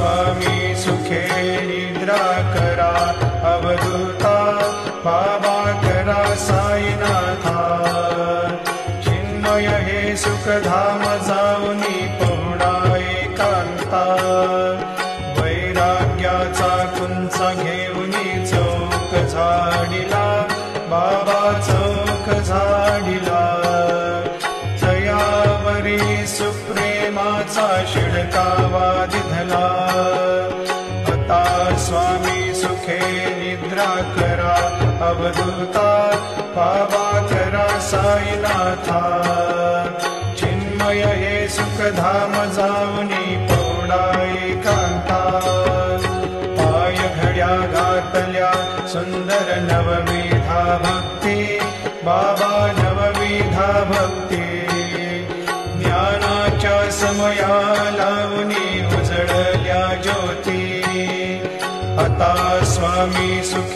स्वामी सुखे निद्रा करा अवधूता बाबा करा साईनाथा चिन्मय हे सुखधाम जाऊनी पहुणा एकांता वैराग्याचा कुंच घेऊनी चौक झाडिला बाबा चौक झाडिला जयावरी सुप्रेमाचा शिडकावा दिधला आता स्वामी सुखे निद्रा करा अवधूता बाबा करा साईनाथा चिन्मय हे सुखधाम जाऊनी पहुणा एकांता पाय घड्या घातल्या सुंदर नवविधा भक्ती बाबा नवविधा भक्ती ज्ञानाच्या समया लावणी उजळल्या ज्योती आता स्वामी सुखे